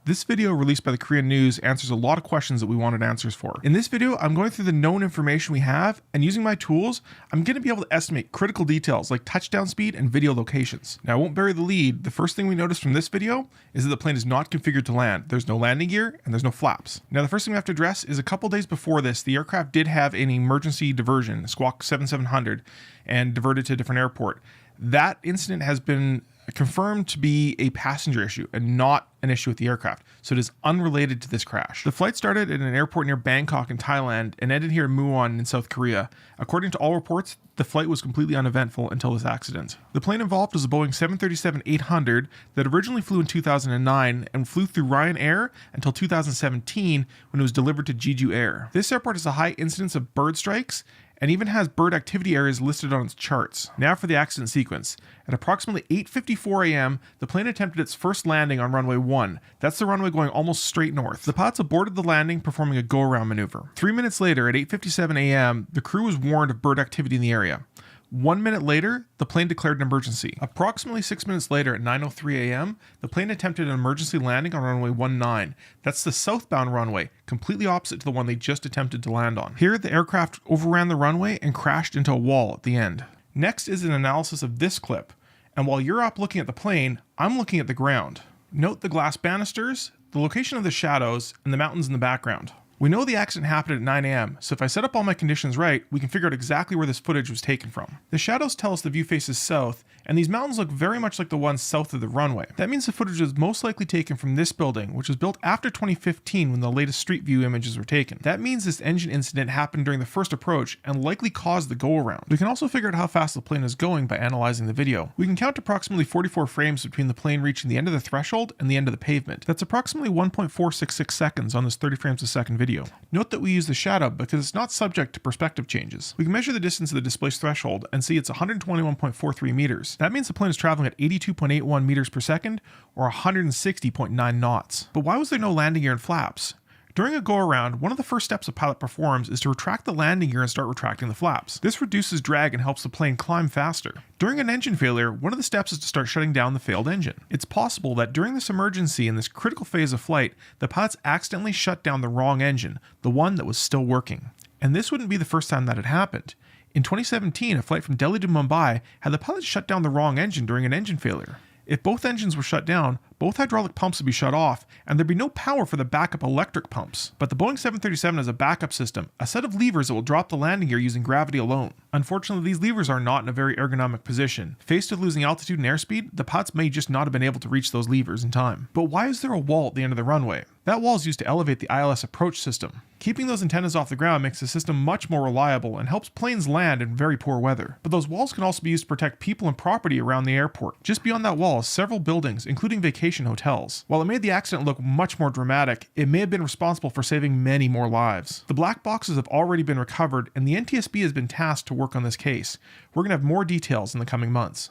This video released by the Korean News answers a lot of questions that we wanted answers for. In this video, I'm going through the known information we have, and using my tools, I'm going to be able to estimate critical details like touchdown speed and video locations. Now, I won't bury the lead. The first thing we notice from this video is that the plane is not configured to land. There's no landing gear and there's no flaps. Now, the first thing we have to address is a couple days before this, the aircraft did have an emergency diversion, Squawk 7700, and diverted to a different airport. That incident has been confirmed to be a passenger issue and not an issue with the aircraft, so it is unrelated to this crash. The flight started at an airport near Bangkok in Thailand and ended here in Muon in South Korea. According to all reports, the flight was completely uneventful until this accident. The plane involved was a Boeing 737-800 that originally flew in 2009 and flew through Ryanair until 2017 when it was delivered to Jeju Air. This airport has a high incidence of bird strikes and even has bird activity areas listed on its charts. Now for the accident sequence. At approximately 8:54 a.m., the plane attempted its first landing on runway 1. That's the runway going almost straight north. The pilots aborted the landing, performing a go-around maneuver. 3 minutes later, at 8:57 a.m., the crew was warned of bird activity in the area. 1 minute later, the plane declared an emergency. Approximately 6 minutes later at 9:03 a.m., the plane attempted an emergency landing on runway 19. That's the southbound runway, completely opposite to the one they just attempted to land on. Here, the aircraft overran the runway and crashed into a wall at the end. Next is an analysis of this clip, and while you're up looking at the plane, I'm looking at the ground. Note the glass banisters, the location of the shadows, and the mountains in the background. We know the accident happened at 9 a.m., so if I set up all my conditions right, we can figure out exactly where this footage was taken from. The shadows tell us the view faces south, and these mountains look very much like the ones south of the runway. That means the footage was most likely taken from this building, which was built after 2015 when the latest street view images were taken. That means this engine incident happened during the first approach and likely caused the go-around. We can also figure out how fast the plane is going by analyzing the video. We can count approximately 44 frames between the plane reaching the end of the threshold and the end of the pavement. That's approximately 1.466 seconds on this 30 frames a second video. Note that we use the shadow because it's not subject to perspective changes. We can measure the distance of the displaced threshold and see it's 121.43 meters. That means the plane is traveling at 82.81 meters per second or 160.9 knots. But why was there no landing gear and flaps? During a go-around, one of the first steps a pilot performs is to retract the landing gear and start retracting the flaps. This reduces drag and helps the plane climb faster. During an engine failure, one of the steps is to start shutting down the failed engine. It's possible that during this emergency in this critical phase of flight, the pilots accidentally shut down the wrong engine, the one that was still working. And this wouldn't be the first time that had happened. In 2017, a flight from Delhi to Mumbai had the pilots shut down the wrong engine during an engine failure. If both engines were shut down, both hydraulic pumps would be shut off, and there'd be no power for the backup electric pumps. But the Boeing 737 has a backup system, a set of levers that will drop the landing gear using gravity alone. Unfortunately, these levers are not in a very ergonomic position. Faced with losing altitude and airspeed, the pilots may just not have been able to reach those levers in time. But why is there a wall at the end of the runway? That wall is used to elevate the ILS approach system. Keeping those antennas off the ground makes the system much more reliable and helps planes land in very poor weather. But those walls can also be used to protect people and property around the airport. Just beyond that wall is several buildings, including vacation hotels. While it made the accident look much more dramatic, it may have been responsible for saving many more lives. The black boxes have already been recovered, and the NTSB has been tasked to work on this case. We're going to have more details in the coming months.